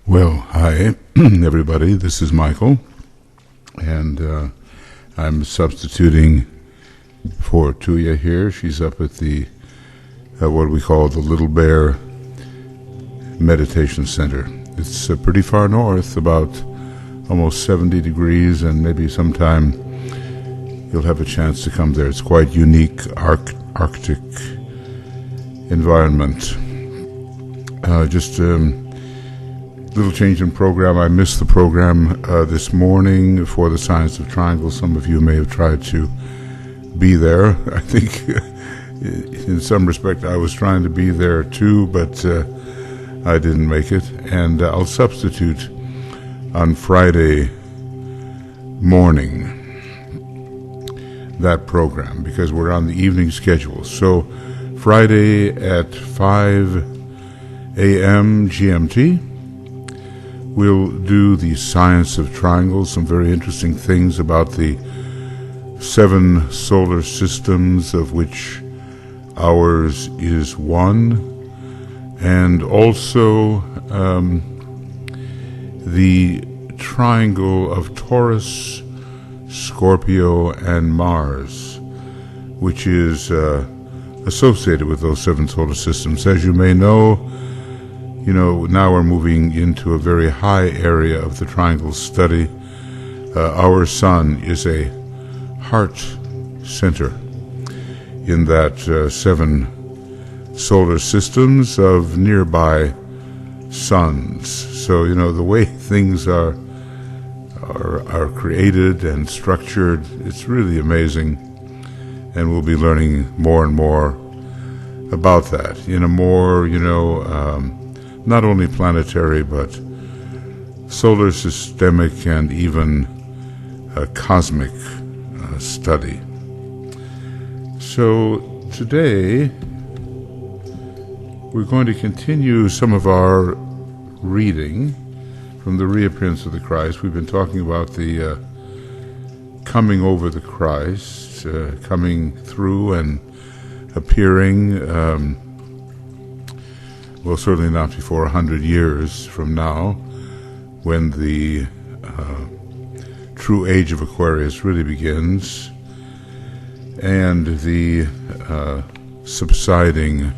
Well, hi, everybody. This is Michael, and I'm substituting for Tuya here. She's up at the what we call the Little Bear Meditation Center. It's pretty far north, about almost 70 degrees, and maybe sometime you'll have a chance to come there. It's quite unique Arctic environment. Just little change in program. I missed the program this morning for the Science of Triangles. Some of you may have tried to be there. I think in some respect I was trying to be there too, but I didn't make it. And I'll substitute on Friday morning that program because we're on the evening schedule. So Friday at 5 a.m. GMT, we'll do the Science of Triangles, some very interesting things about the 7 solar systems, of which ours is one, and also the triangle of Taurus, Scorpio, and Mars, which is associated with those 7 solar systems. As you may know, now we're moving into a very high area of the triangle study. Our sun is a heart center in that 7 solar systems of nearby suns. So, the way things are created and structured, it's really amazing. And we'll be learning more and more about that in a more, not only planetary, but solar systemic and even cosmic study. So today we're going to continue some of our reading from the reappearance of the Christ. We've been talking about the coming over the Christ, coming through and appearing, well, certainly not before 100 years from now, when the true age of Aquarius really begins, and the subsiding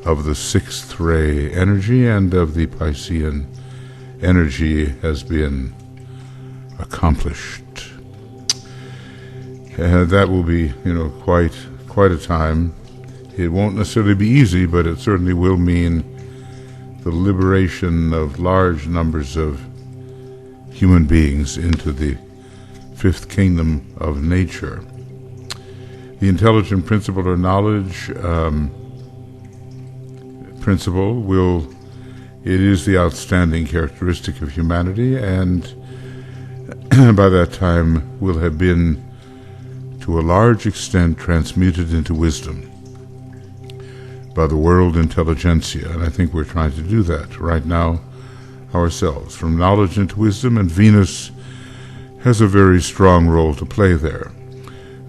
of the 6th ray energy and of the Piscean energy has been accomplished. That will be, quite a time. It won't necessarily be easy, but it certainly will mean the liberation of large numbers of human beings into the 5th kingdom of nature. The intelligent principle or knowledge principle it is the outstanding characteristic of humanity, and by that time will have been to a large extent transmuted into wisdom by the world intelligentsia, and I think we're trying to do that right now ourselves, from knowledge into wisdom, and Venus has a very strong role to play there,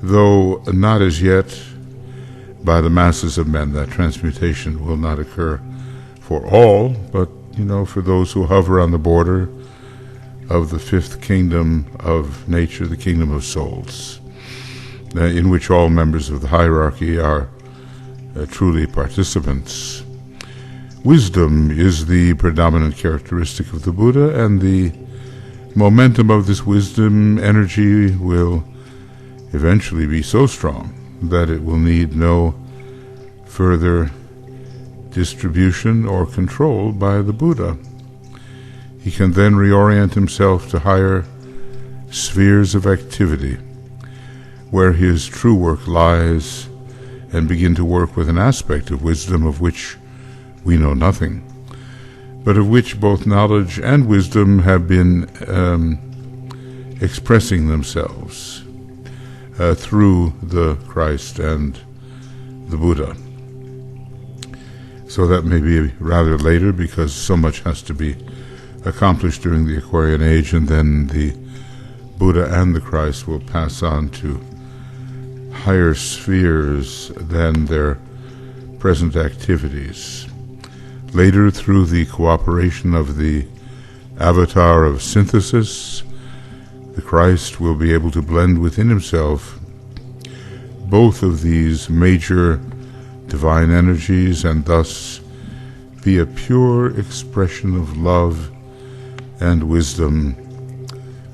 though not as yet by the masses of men. That transmutation will not occur for all, but for those who hover on the border of the 5th kingdom of nature, the kingdom of souls, in which all members of the hierarchy are truly participants. Wisdom is the predominant characteristic of the Buddha, and the momentum of this wisdom energy will eventually be so strong that it will need no further distribution or control by the Buddha. He can then reorient himself to higher spheres of activity, where his true work lies, and begin to work with an aspect of wisdom of which we know nothing, but of which both knowledge and wisdom have been expressing themselves through the Christ and the Buddha. So that may be rather later, because so much has to be accomplished during the Aquarian Age, and then the Buddha and the Christ will pass on to higher spheres than their present activities. Later, through the cooperation of the avatar of synthesis, the Christ will be able to blend within himself both of these major divine energies and thus be a pure expression of love and wisdom,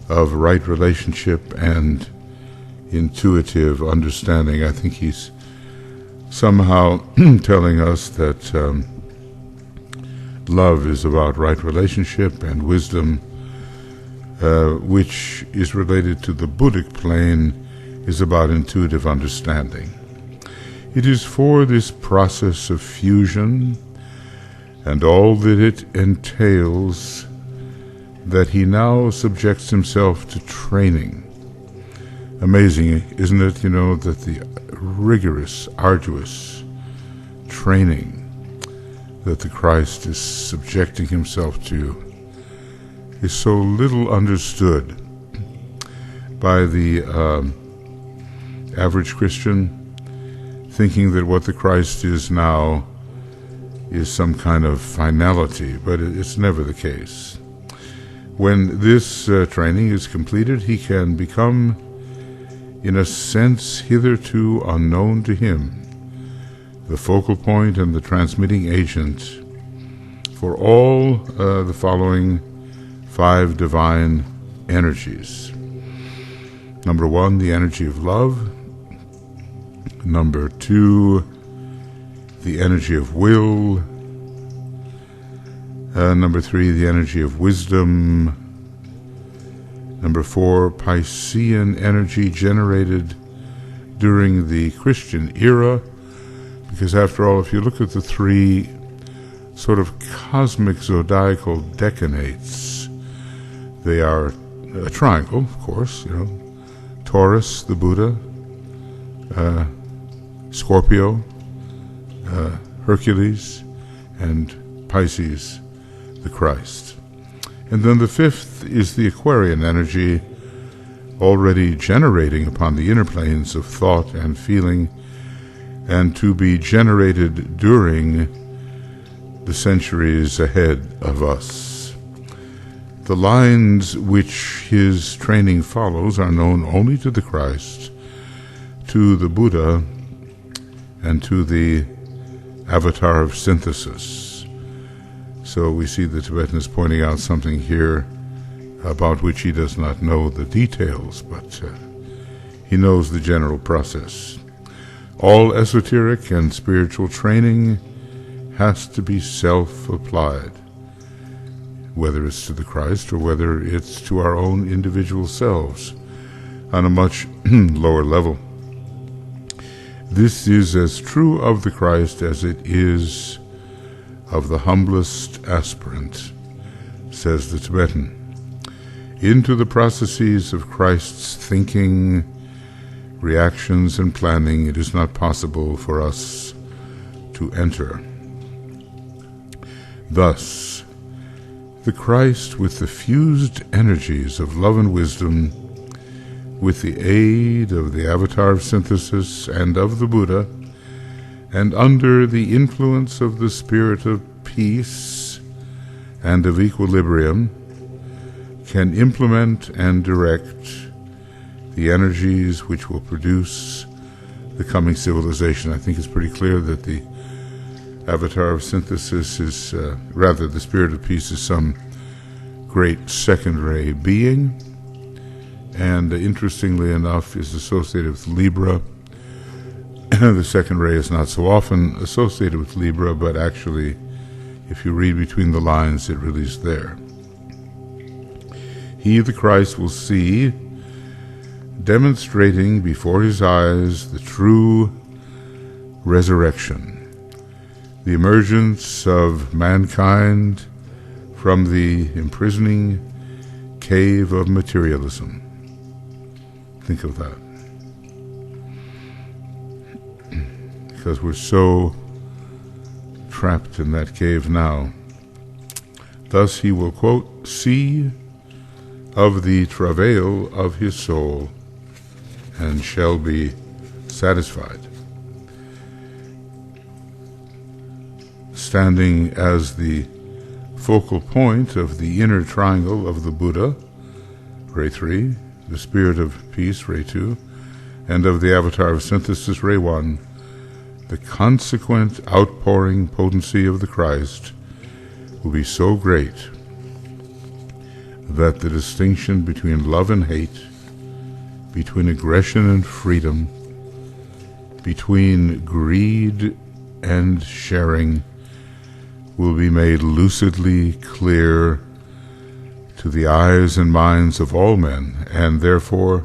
of right relationship and intuitive understanding. I think he's somehow telling us that love is about right relationship, and wisdom, which is related to the Buddhic plane, is about intuitive understanding. It is for this process of fusion and all that it entails that he now subjects himself to training. Amazing, isn't it, that the rigorous, arduous training that the Christ is subjecting himself to is so little understood by the average Christian, thinking that what the Christ is now is some kind of finality, but it's never the case. When this training is completed, he can become, in a sense hitherto unknown to him, the focal point and the transmitting agent for all the following 5 divine energies. Number 1, the energy of love. Number 2, the energy of will. Number 3, the energy of wisdom. Number 4, Piscean energy generated during the Christian era, because after all, if you look at the 3 sort of cosmic zodiacal decanates, they are a triangle, of course, Taurus, the Buddha, Scorpio, Hercules, and Pisces, the Christ. And then the 5th is the Aquarian energy, already generating upon the inner planes of thought and feeling, and to be generated during the centuries ahead of us. The lines which his training follows are known only to the Christ, to the Buddha, and to the avatar of synthesis. So we see the Tibetan is pointing out something here about which he does not know the details, but he knows the general process. All esoteric and spiritual training has to be self-applied, whether it's to the Christ or whether it's to our own individual selves on a much lower level. This is as true of the Christ as it is of the humblest aspirant, says the Tibetan. Into the processes of Christ's thinking, reactions, and planning, it is not possible for us to enter. Thus, the Christ, with the fused energies of love and wisdom, with the aid of the avatar of synthesis and of the Buddha, and under the influence of the spirit of peace and of equilibrium, can implement and direct the energies which will produce the coming civilization. I think it's pretty clear that the avatar of synthesis is, rather the spirit of peace is some great second-ray being, and interestingly enough is associated with Libra. The second ray is not so often associated with Libra, but actually, if you read between the lines, it really is there. He, the Christ, will see, demonstrating before his eyes the true resurrection, the emergence of mankind from the imprisoning cave of materialism. Think of that. Because we're so trapped in that cave now. Thus he will, quote, see of the travail of his soul, and shall be satisfied. Standing as the focal point of the inner triangle of the Buddha, Ray 3, the Spirit of Peace, Ray 2, and of the Avatar of Synthesis, Ray 1, the consequent outpouring potency of the Christ will be so great that the distinction between love and hate, between aggression and freedom, between greed and sharing will be made lucidly clear to the eyes and minds of all men, and therefore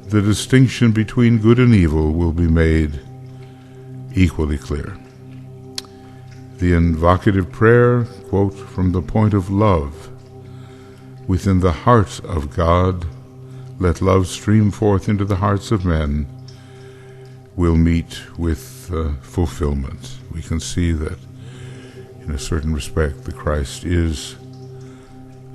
the distinction between good and evil will be made equally clear. The invocative prayer, quote, from the point of love, within the heart of God, let love stream forth into the hearts of men, will meet with fulfillment. We can see that in a certain respect the Christ is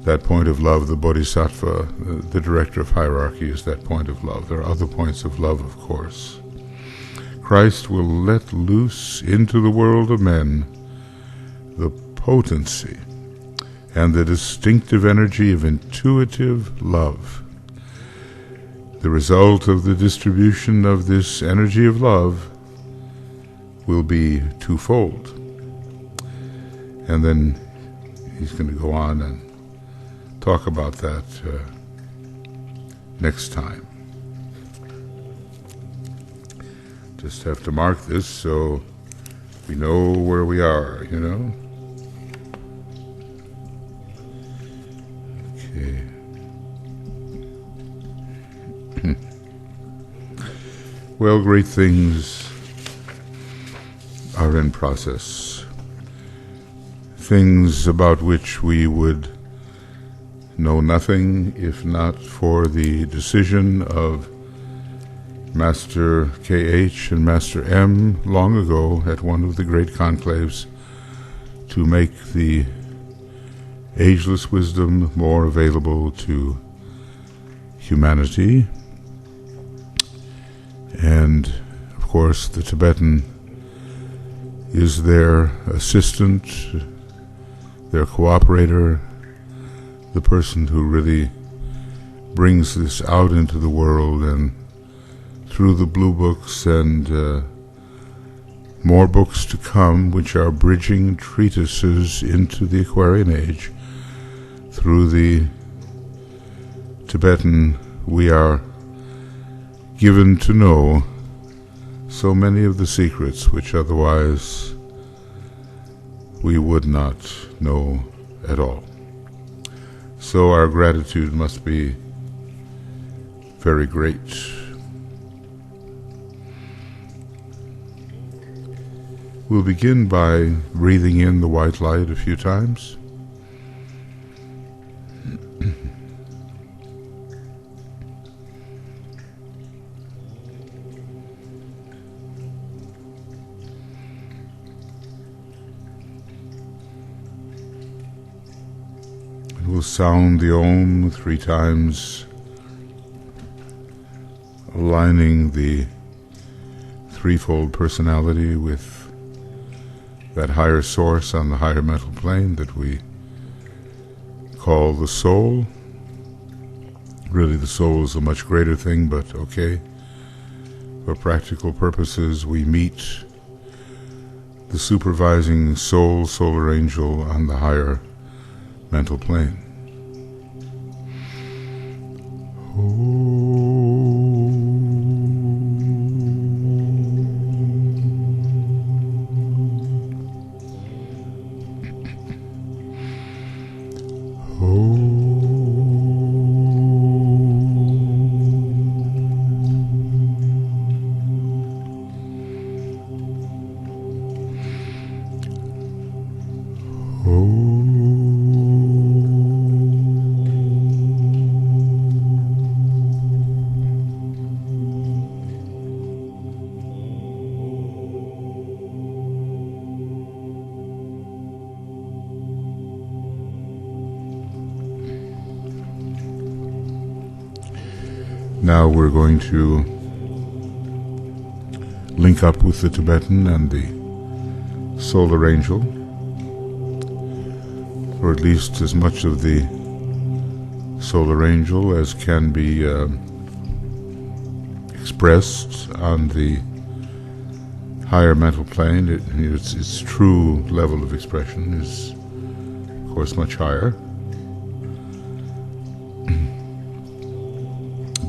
that point of love. The Bodhisattva, the director of hierarchy, is that point of love. There are other points of love, of course. Christ will let loose into the world of men the potency and the distinctive energy of intuitive love. The result of the distribution of this energy of love will be twofold. And then he's going to go on and talk about that next time. Just have to mark this so we know where we are, you know. Okay. Well, great things are in process. Things about which we would know nothing if not for the decision of Master K.H. and Master M. long ago at one of the great conclaves to make the ageless wisdom more available to humanity. And, of course, the Tibetan is their assistant, their cooperator, the person who really brings this out into the world, and through the blue books and more books to come, which are bridging treatises into the Aquarian Age, through the Tibetan, we are given to know so many of the secrets which otherwise we would not know at all. So our gratitude must be very great. We'll begin by breathing in the white light a few times. We'll sound the Om 3 times, aligning the threefold personality with that higher source on the higher mental plane that we call the soul. Really, the soul is a much greater thing, but okay. For practical purposes, we meet the supervising soul, solar angel, on the higher mental plane. Now we're going to link up with the Tibetan and the solar angel or at least as much of the solar angel as can be expressed on the higher mental plane. Its true level of expression is, of course, much higher.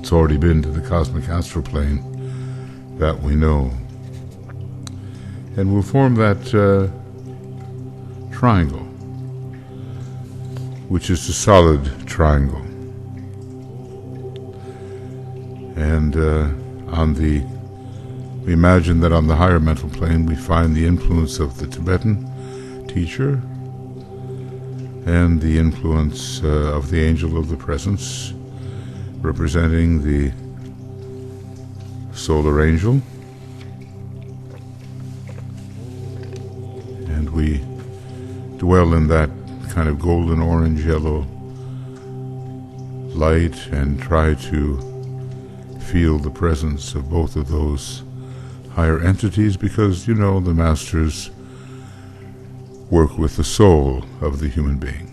It's already been to the cosmic astral plane, that we know. And we'll form that triangle, which is a solid triangle. And we imagine that on the higher mental plane we find the influence of the Tibetan teacher and the influence of the angel of the presence, representing the solar angel. And we dwell in that kind of golden orange yellow light and try to feel the presence of both of those higher entities, because, you know, the masters work with the soul of the human being.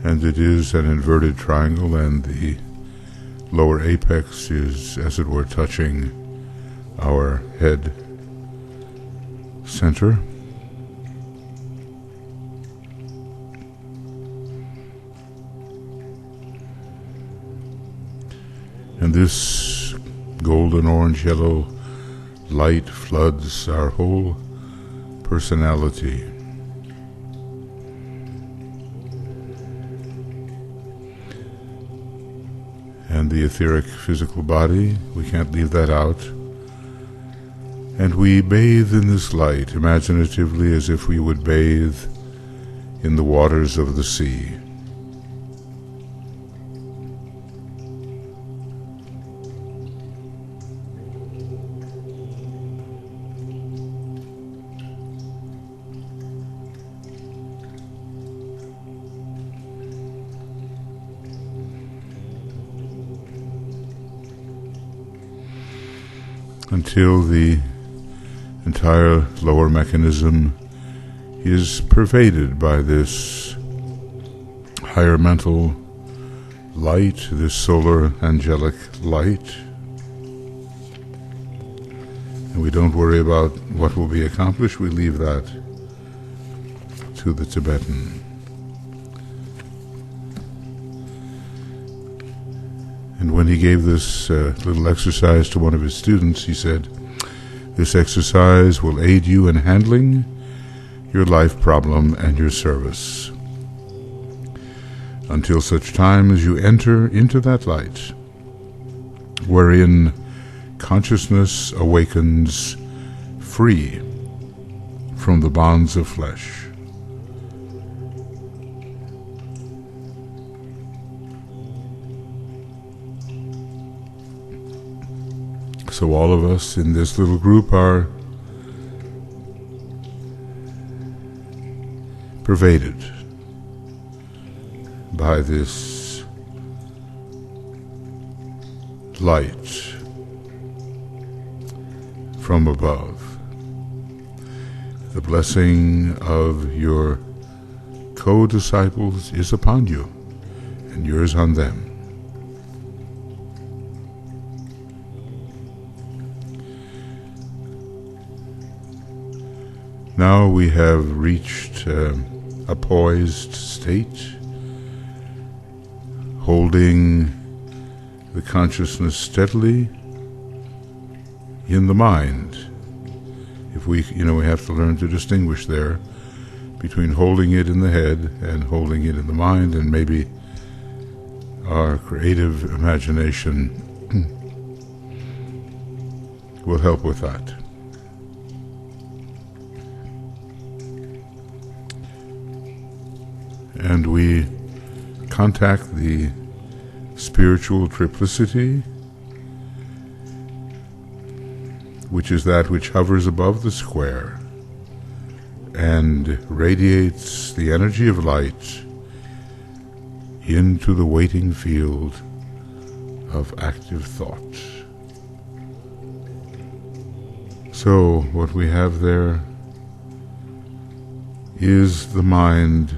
And it is an inverted triangle, and the lower apex is, as it were, touching our head center. And this golden orange yellow light floods our whole personality. And the etheric physical body, we can't leave that out. And we bathe in this light imaginatively, as if we would bathe in the waters of the sea. Until the entire lower mechanism is pervaded by this higher mental light, this solar angelic light. And we don't worry about what will be accomplished, we leave that to the Tibetan. And when he gave this little exercise to one of his students, he said, "This exercise will aid you in handling your life problem and your service, until such time as you enter into that light, wherein consciousness awakens free from the bonds of flesh." So all of us in this little group are pervaded by this light from above. The blessing of your co-disciples is upon you, and yours on them. Now we have reached a poised state, holding the consciousness steadily in the mind. If we have to learn to distinguish there between holding it in the head and holding it in the mind, and maybe our creative imagination will help with that. And we contact the spiritual triplicity, which is that which hovers above the square and radiates the energy of light into the waiting field of active thought. So what we have there is the mind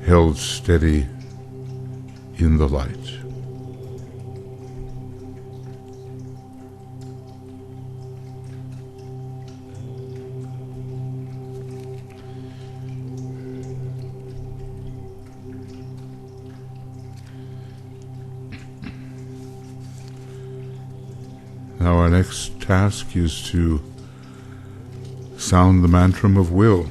held steady in the light. Now our next task is to sound the mantram of will.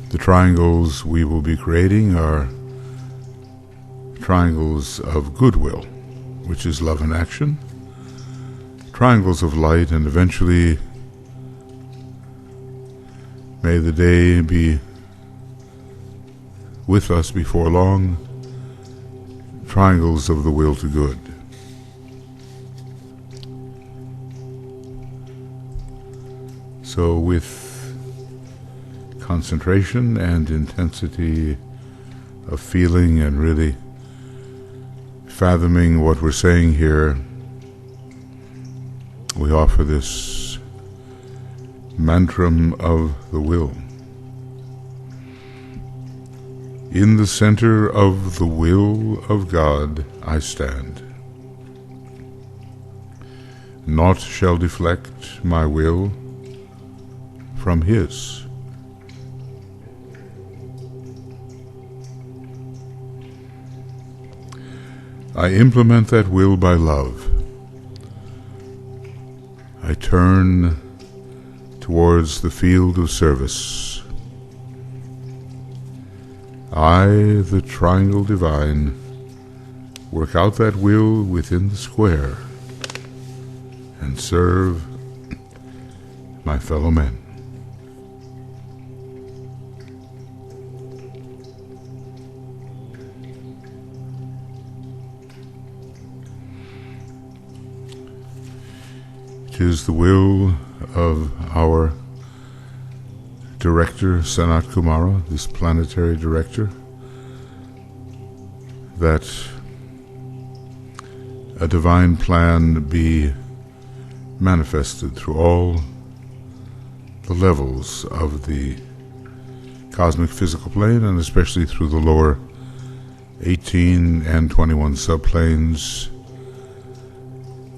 The triangles we will be creating are triangles of goodwill, which is love and action, triangles of light, and eventually may the day be with us before long, triangles of the will to good. So with concentration and intensity of feeling and really fathoming what we're saying here, we offer this mantram of the will. In the center of the will of God I stand. Naught shall deflect my will from His. I implement that will by love. I turn towards the field of service. I, the triangle divine, work out that will within the square and serve my fellow men. It is the will of our director, Sanat Kumara, this planetary director, that a divine plan be manifested through all the levels of the cosmic physical plane, and especially through the lower 18 and 21 subplanes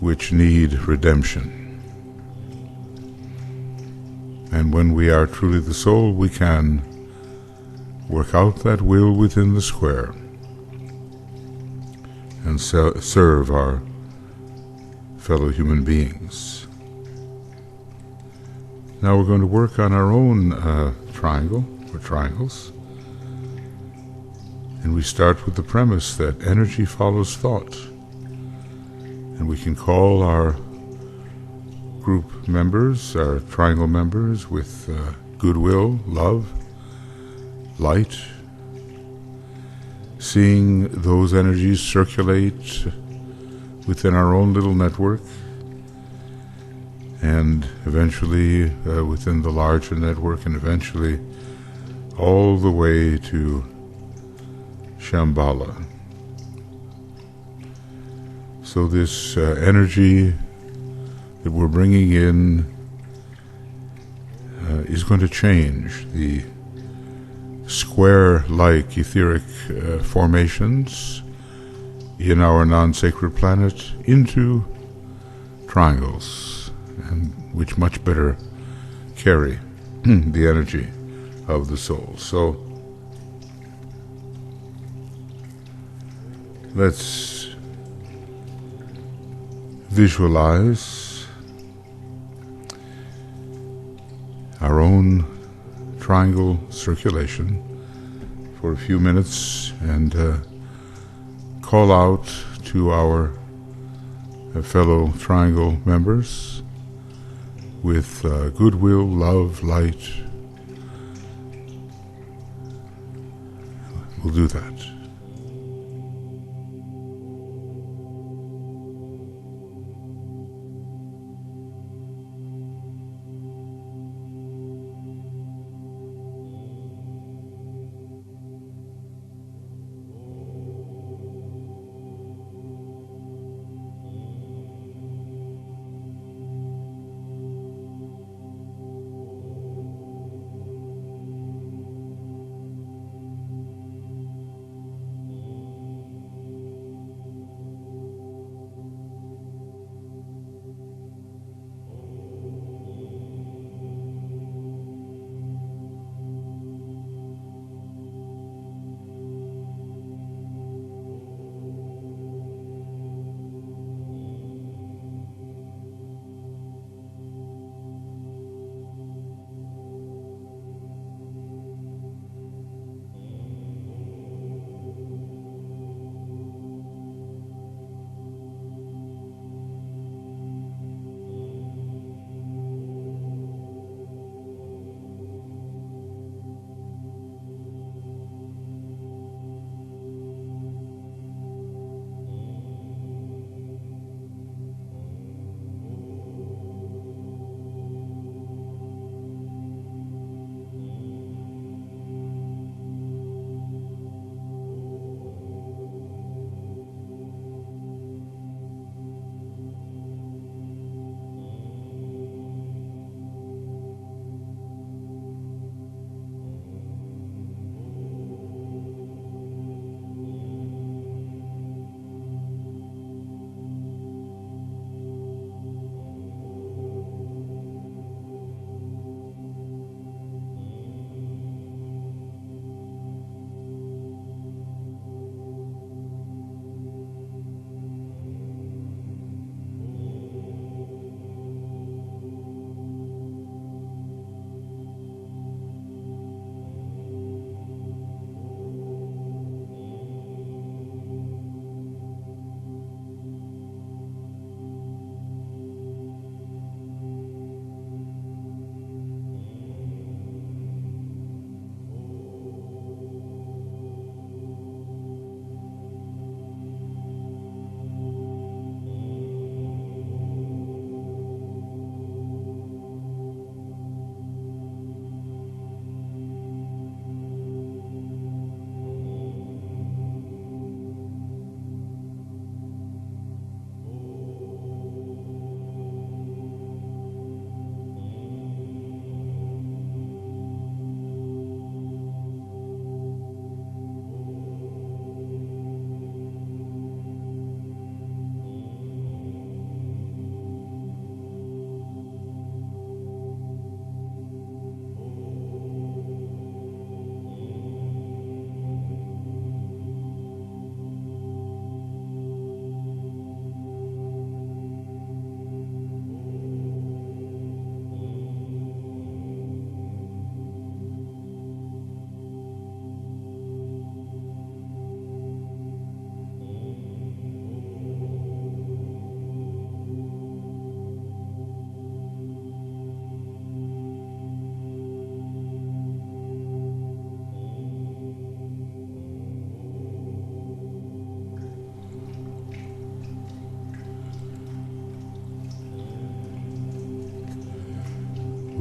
which need redemption. And when we are truly the soul, we can work out that will within the square and serve our fellow human beings. Now we're going to work on our own triangle, or triangles. And we start with the premise that energy follows thought. And we can call our group members, our triangle members, with goodwill, love, light, seeing those energies circulate within our own little network, and eventually within the larger network, and eventually all the way to Shambhala. So this energy that we're bringing in is going to change the square-like etheric formations in our non-sacred planet into triangles, and which much better carry the energy of the soul. So let's visualize our own triangle circulation for a few minutes and call out to our fellow triangle members with goodwill, love, light. We'll do that.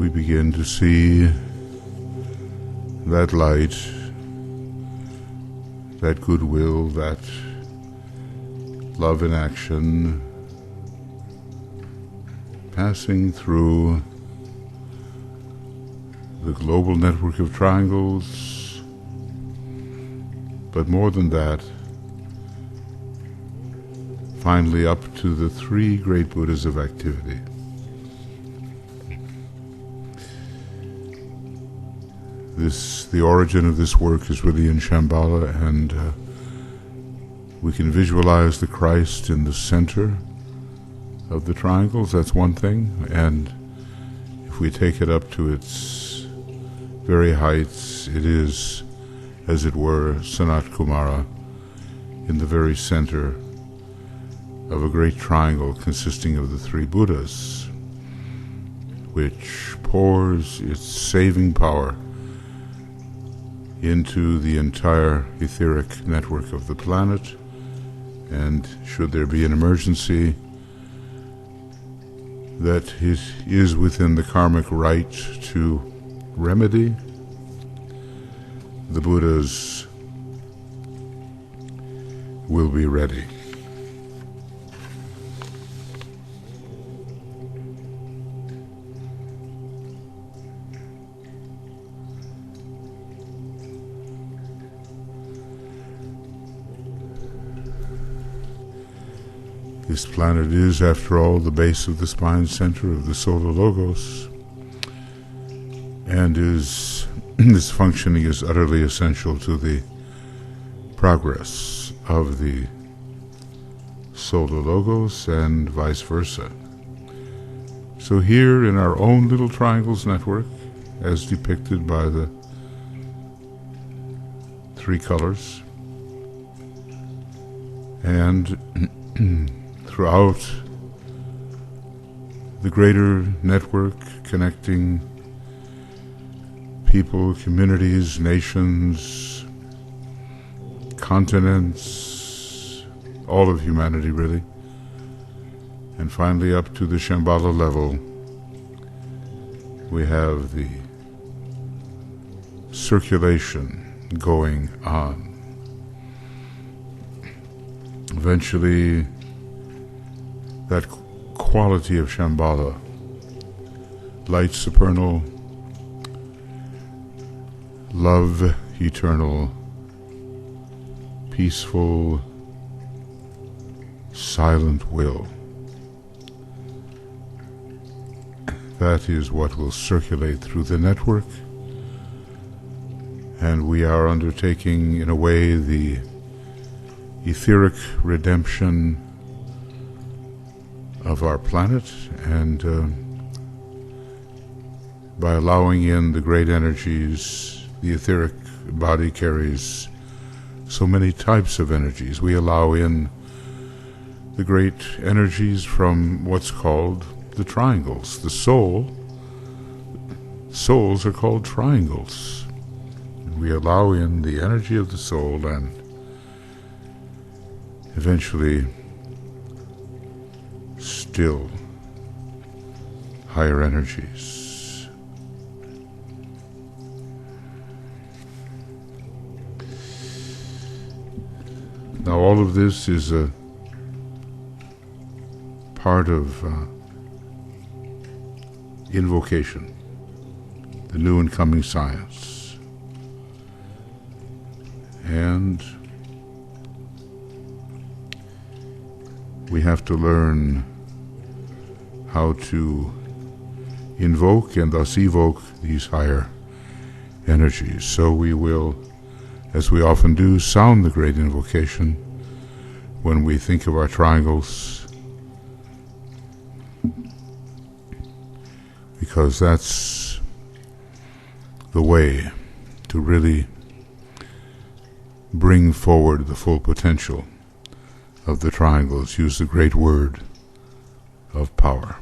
we begin to see that light, that goodwill, that love in action passing through the global network of triangles, but more than that, finally up to the three great Buddhas of activity. The origin of this work is really in Shambhala, and we can visualize the Christ in the center of the triangles. That's one thing, and if we take it up to its very heights, it is, as it were, Sanat Kumara in the very center of a great triangle consisting of the three Buddhas, which pours its saving power into the entire etheric network of the planet, and should there be an emergency that is within the karmic right to remedy, the Buddhas will be ready. This planet is, after all, the base of the spine center of the Solar Logos, and this functioning is utterly essential to the progress of the Solar Logos and vice versa. So here in our own little triangles network, as depicted by the three colors, and throughout the greater network connecting people, communities, nations, continents, all of humanity really, and finally up to the Shambhala level, we have the circulation going on. Eventually, that quality of Shambhala, light supernal, love eternal, peaceful, silent will, that is what will circulate through the network, and we are undertaking, in a way, the etheric redemption of our planet, and by allowing in the great energies, the etheric body carries so many types of energies. We allow in the great energies from what's called the triangles. The souls are called triangles. We allow in the energy of the soul, and eventually still higher energies. Now all of this is a part of invocation, the new and coming science. And we have to learn how to invoke and thus evoke these higher energies. So we will, as we often do, sound the great invocation when we think of our triangles, because that's the way to really bring forward the full potential of the triangles. Use the great word of power.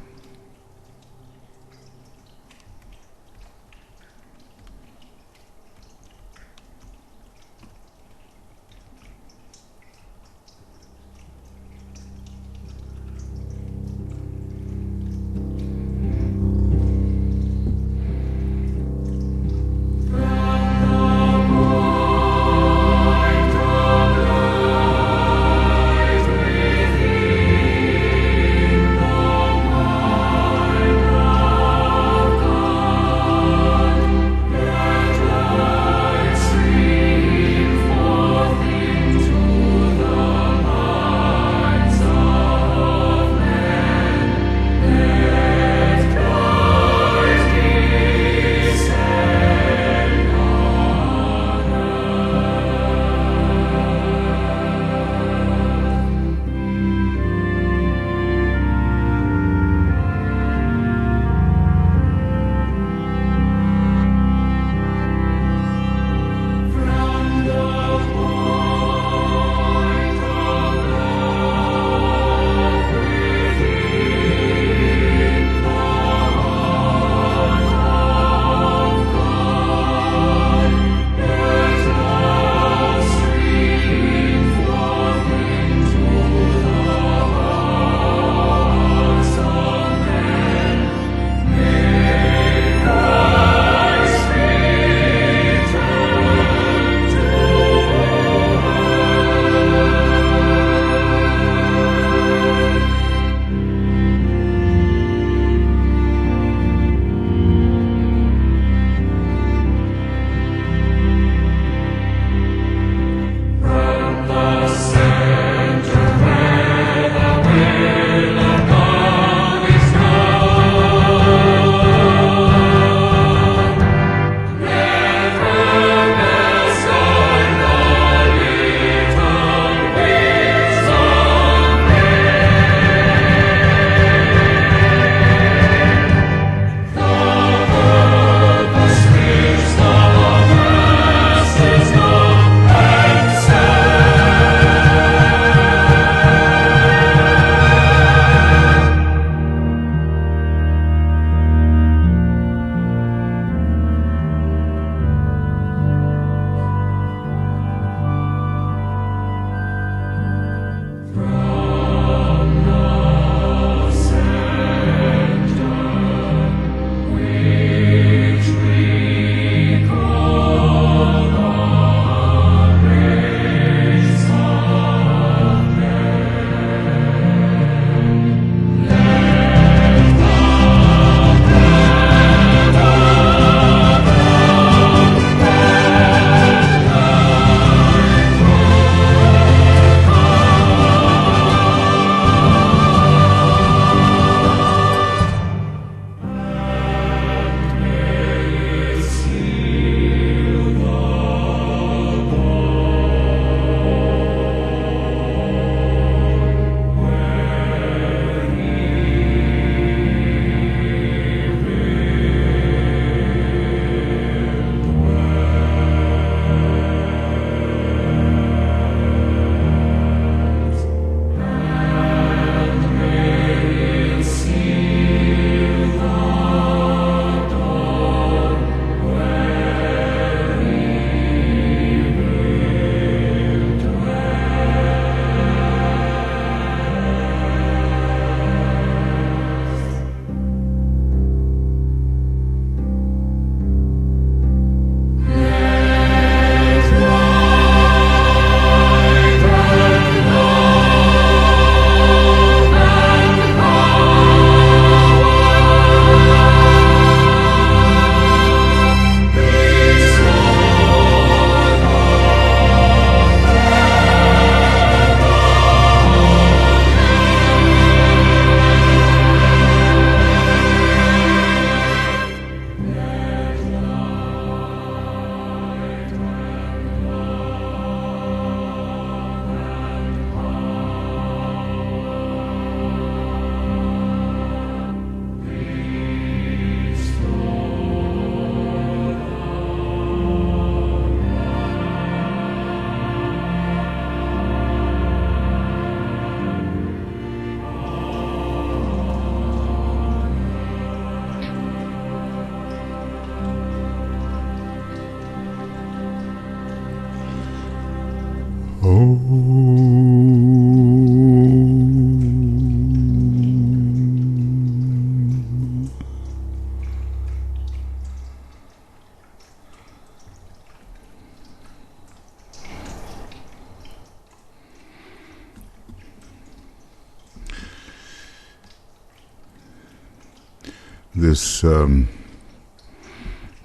This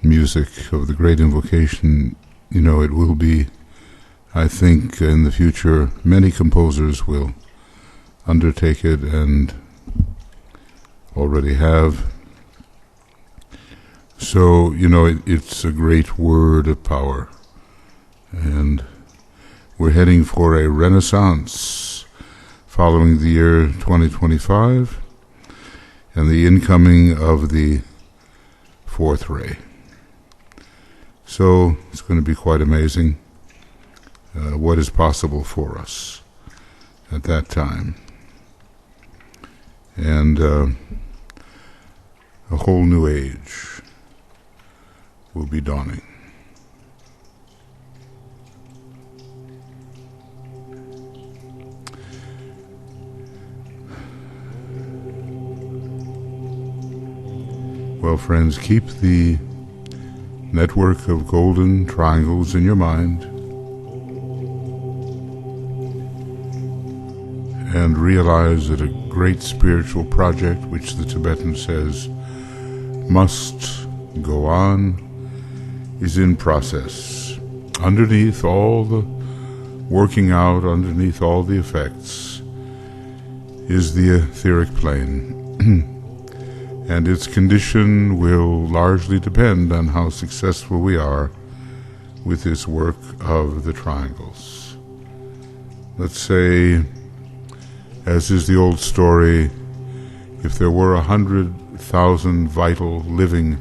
music of the Great Invocation, it will be, I think, in the future, many composers will undertake it and already have. So, it's a great word of power. And we're heading for a renaissance following the year 2025 and the incoming of the fourth ray. So it's going to be quite amazing what is possible for us at that time. And a whole new age will be dawning. Well, friends, keep the network of golden triangles in your mind and realize that a great spiritual project, which the Tibetan says must go on, is in process. Underneath all the working out, underneath all the effects, is the etheric plane. And its condition will largely depend on how successful we are with this work of the triangles. Let's say, as is the old story, if there were 100,000 vital, living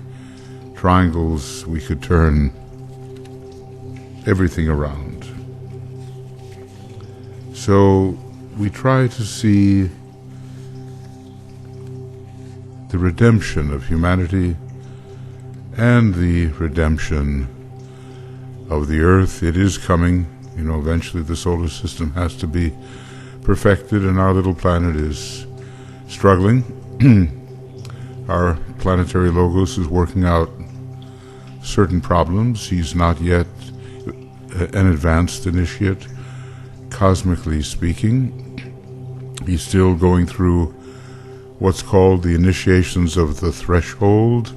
triangles, we could turn everything around. So we try to see the redemption of humanity and the redemption of the earth. It is coming. Eventually the solar system has to be perfected, and our little planet is struggling. Our planetary Logos is working out certain problems. He's not yet an advanced initiate, cosmically speaking. He's still going through what's called the initiations of the threshold,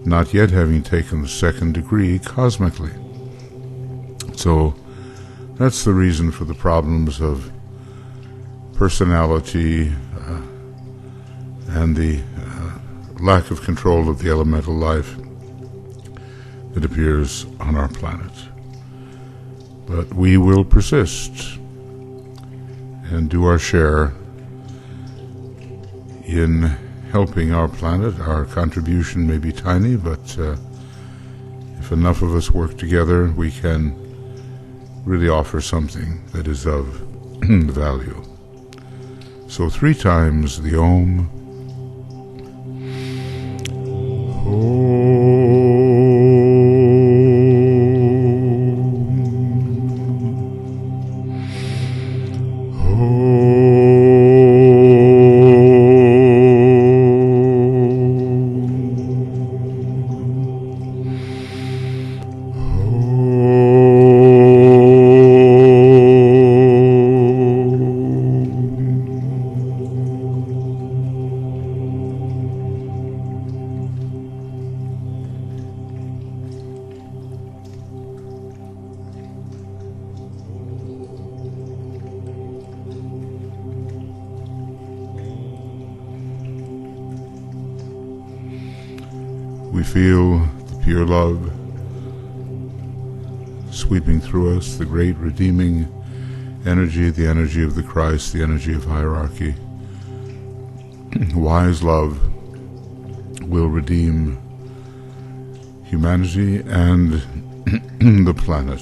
not yet having taken the second degree cosmically. So that's the reason for the problems of personality and the lack of control of the elemental life that appears on our planet. But we will persist and do our share in helping our planet. Our contribution may be tiny, but if enough of us work together, we can really offer something that is of value. So 3 times the Om. We feel the pure love sweeping through us, the great redeeming energy, the energy of the Christ, the energy of hierarchy. Wise love will redeem humanity and the planet.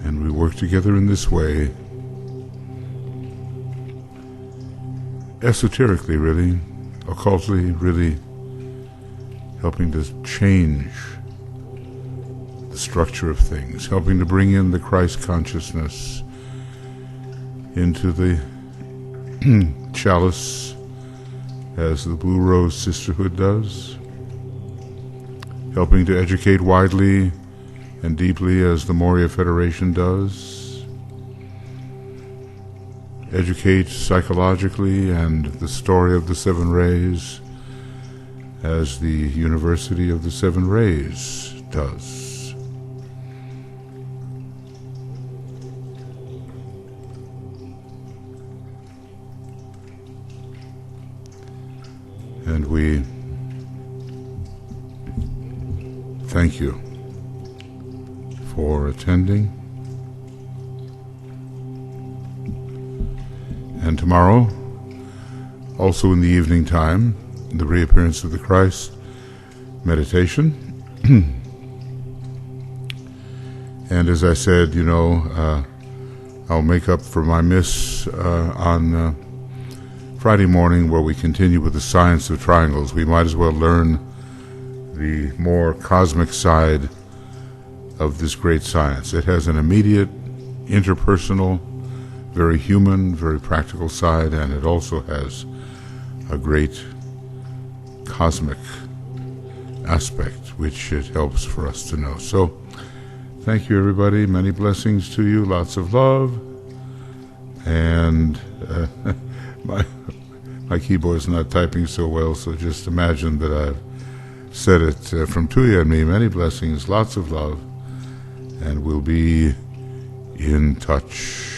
And we work together in this way, esoterically really, occultly really, helping to change the structure of things, helping to bring in the Christ consciousness into the chalice, as the Blue Rose Sisterhood does, helping to educate widely and deeply as the Moria Federation does, educate psychologically and the story of the Seven Rays as the University of the Seven Rays does. And we thank you for attending. And tomorrow, also in the evening time, the reappearance of the Christ meditation. And as I said, I'll make up for my miss on Friday morning, where we continue with the science of triangles. We might as well learn the more cosmic side of this great science. It has an immediate, interpersonal, very human, very practical side, and it also has a great cosmic aspect, which it helps for us to know. So, thank you, everybody. Many blessings to you. Lots of love. And my keyboard's not typing so well, so just imagine that I've said it from Tuya and me. Many blessings, lots of love, and we'll be in touch.